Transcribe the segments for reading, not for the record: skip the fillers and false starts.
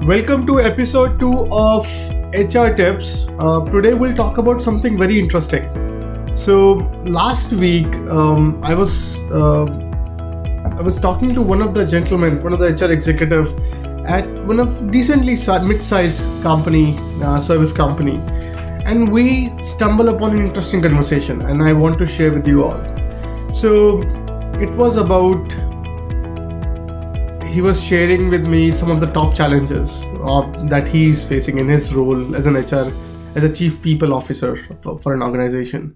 Welcome to episode 2 of HR Tips. Today we'll talk about something very interesting. So last week I was talking to one of the gentlemen, one of the HR executive at one of decently mid-sized company, service company, and we stumble upon an interesting conversation, and I want to share with you all. So it was about, he was sharing with me some of the top challenges that he is facing in his role as an HR, as a chief people officer for an organization.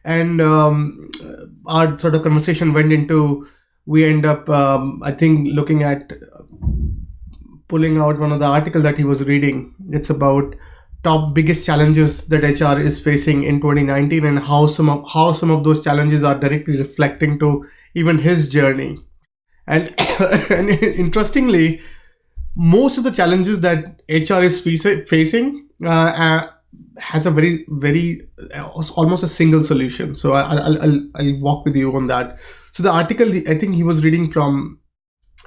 And our sort of conversation went into, we end up, I think, looking at pulling out one of the article that he was reading. It's about top biggest challenges that HR is facing in 2019 and how some of those challenges are directly reflecting to even his journey. And, and interestingly, most of the challenges that HR is facing has a very almost a single solution. So I'll walk with you on that. So the article, I think he was reading from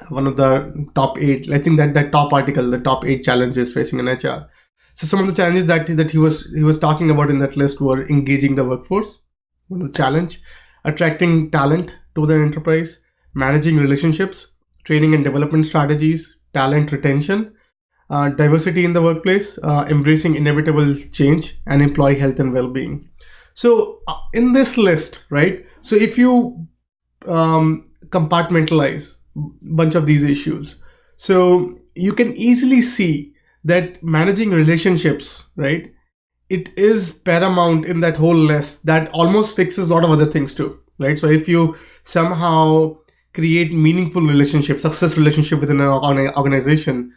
one of the top 8. I think that top article, the top 8 challenges facing an HR. So some of the challenges that he was talking about in that list were engaging the workforce, one of the challenge, attracting talent to the enterprise, managing relationships, training and development strategies, talent retention, diversity in the workplace, embracing inevitable change, and employee health and well-being. So in this list, right? So if you compartmentalize a bunch of these issues, so you can easily see that managing relationships, right? It is paramount in that whole list that almost fixes a lot of other things too, right? So if you somehow create meaningful relationships, success relationship within an organization,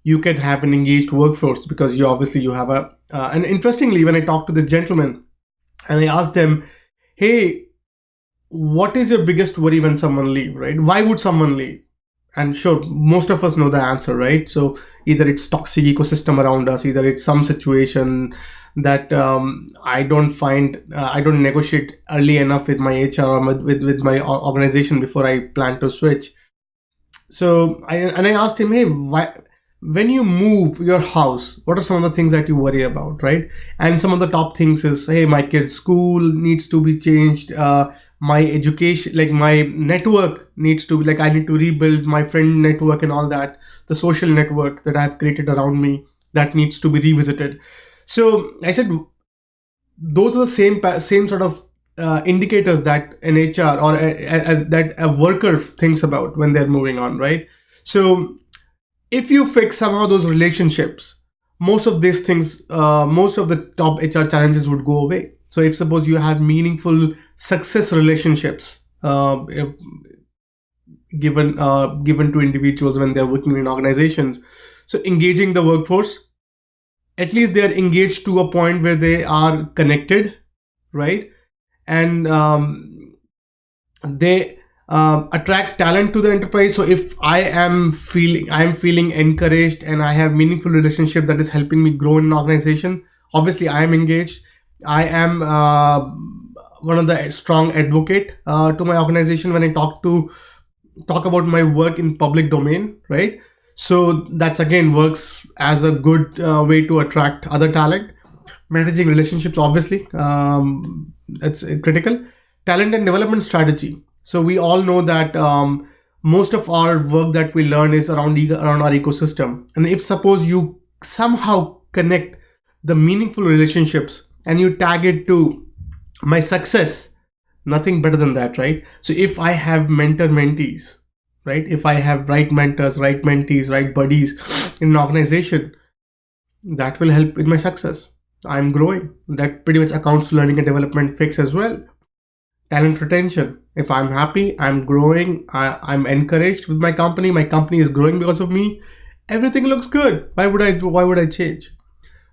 you can have an engaged workforce because you have a, and interestingly, when I talked to this gentleman and I asked them, hey, what is your biggest worry when someone leave, right? Why would someone leave? And sure, most of us know the answer, right? So either it's toxic ecosystem around us, either it's some situation that I don't negotiate early enough with my HR or with my organization before I plan to switch. So I asked him, hey, why, when you move your house, what are some of the things that you worry about, right? And some of the top things is, hey, my kid's school needs to be changed, my education, like my network needs to be, like I need to rebuild my friend network and all that, the social network that I've created around me, that needs to be revisited. So I said, those are the same sort of indicators that an HR or that a worker thinks about when they're moving on, right? So if you fix somehow those relationships, most of these things, most of the top HR challenges would go away. So if suppose you have meaningful success relationships given to individuals when they're working in organizations, so engaging the workforce, at least they are engaged to a point where they are connected, right? And they attract talent to the enterprise. So if I am feeling encouraged and I have meaningful relationship that is helping me grow in an organization, obviously I am engaged. I am one of the strong advocate to my organization when I talk about my work in public domain, right? So that's again works as a good way to attract other talent. Managing relationships, obviously, that's critical. Talent and development strategy. So we all know that most of our work that we learn is around our ecosystem. And if suppose you somehow connect the meaningful relationships and you tag it to my success, nothing better than that, right? So if I have mentees, right? If I have right mentors, right mentees, right buddies in an organization, that will help with my success. I'm growing. That pretty much accounts to learning and development fix as well. Talent retention. If I'm happy, I'm growing, I'm encouraged with my company is growing because of me, everything looks good. Why would I change?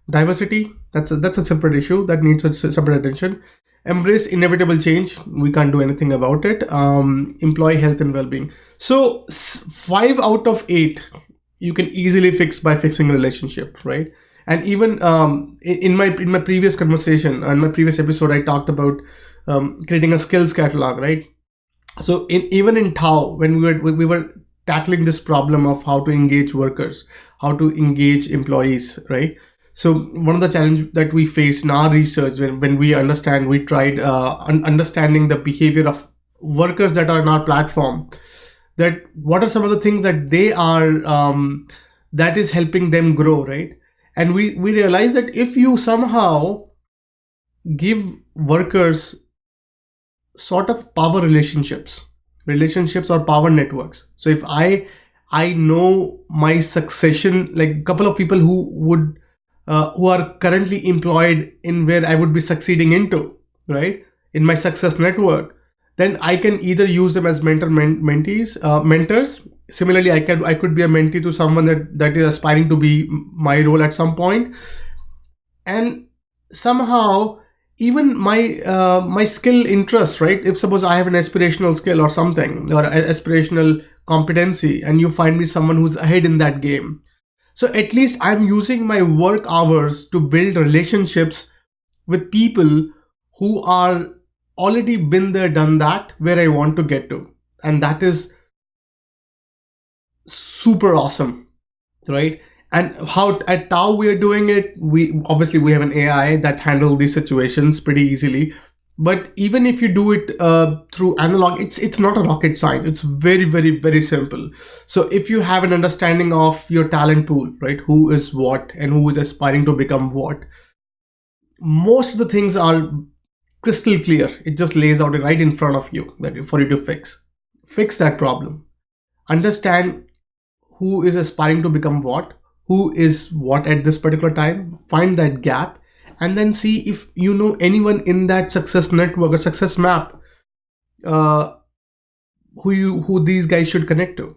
Diversity, that's a separate issue that needs a separate attention. Embrace inevitable change. We can't do anything about it. Employee health and well-being. So 5 out of 8 you can easily fix by fixing relationship, right? And even in my previous conversation, in my previous episode, I talked about creating a skills catalog, right? So even in Tao, when we were tackling this problem of how to engage workers, how to engage employees, right? So one of the challenges that we faced in our research, when we tried understanding the behavior of workers that are in our platform, that what are some of the things that they are that is helping them grow, right? And we realized that if you somehow give workers sort of power relationships or power networks. So if I know my succession, like a couple of people who are currently employed in where I would be succeeding into, right, in my success network, then I can either use them as mentors. Similarly, I could be a mentee to someone that is aspiring to be my role at some point, and somehow even my skill interest, right? If suppose I have an aspirational skill or something, or aspirational competency, and you find me someone who's ahead in that game, so at least I'm using my work hours to build relationships with people who are already been there, done that, where I want to get to. And that is super awesome, right? And how at Tao we are doing it, we have an AI that handle these situations pretty easily. But even if you do it through analog, it's not a rocket science. It's very, very, very simple. So if you have an understanding of your talent pool, right, who is what and who is aspiring to become what, most of the things are crystal clear. It just lays out right in front of you that for you to fix that problem. Understand who is aspiring to become what, who is what at this particular time, find that gap, and then see if you know anyone in that success network or success map who these guys should connect to.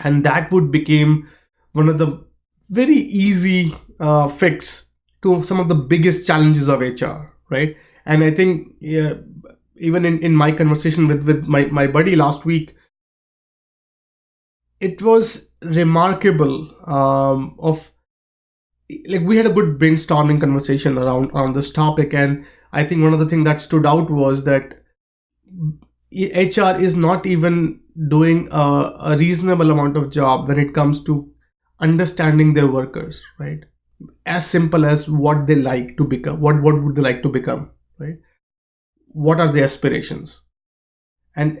And that would become one of the very easy fix to some of the biggest challenges of HR, right? And I think even in my conversation with my buddy last week, it was remarkable of like we had a good brainstorming conversation around this topic. And I think one of the things that stood out was that HR is not even doing a reasonable amount of job when it comes to understanding their workers, right? As simple as what they like to become, what would they like to become, right? What are their aspirations? And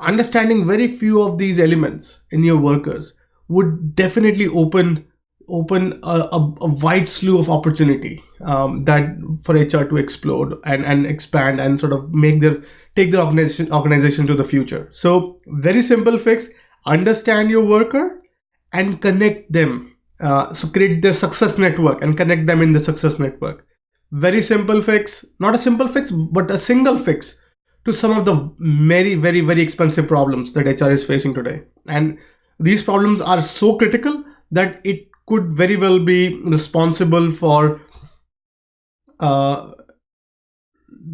understanding very few of these elements in your workers would definitely open a wide slew of opportunity that for HR to explode and expand and sort of take their organization to the future. So very simple fix: understand your worker and connect them. So create their success network and connect them in the success network. Very simple fix, not a simple fix, but a single fix to some of the very, very, very expensive problems that HR is facing today. And these problems are so critical that it could very well be responsible for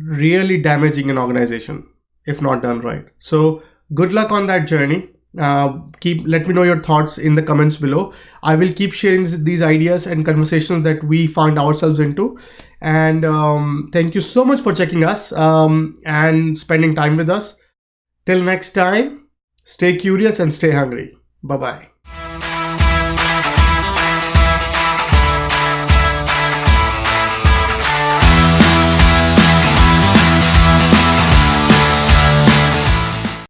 really damaging an organization if not done right. So good luck on that journey. Let me know your thoughts in the comments below. I will keep sharing these ideas and conversations that we found ourselves into. And thank you so much for checking us and spending time with us. Till next time, stay curious and stay hungry. Bye-bye.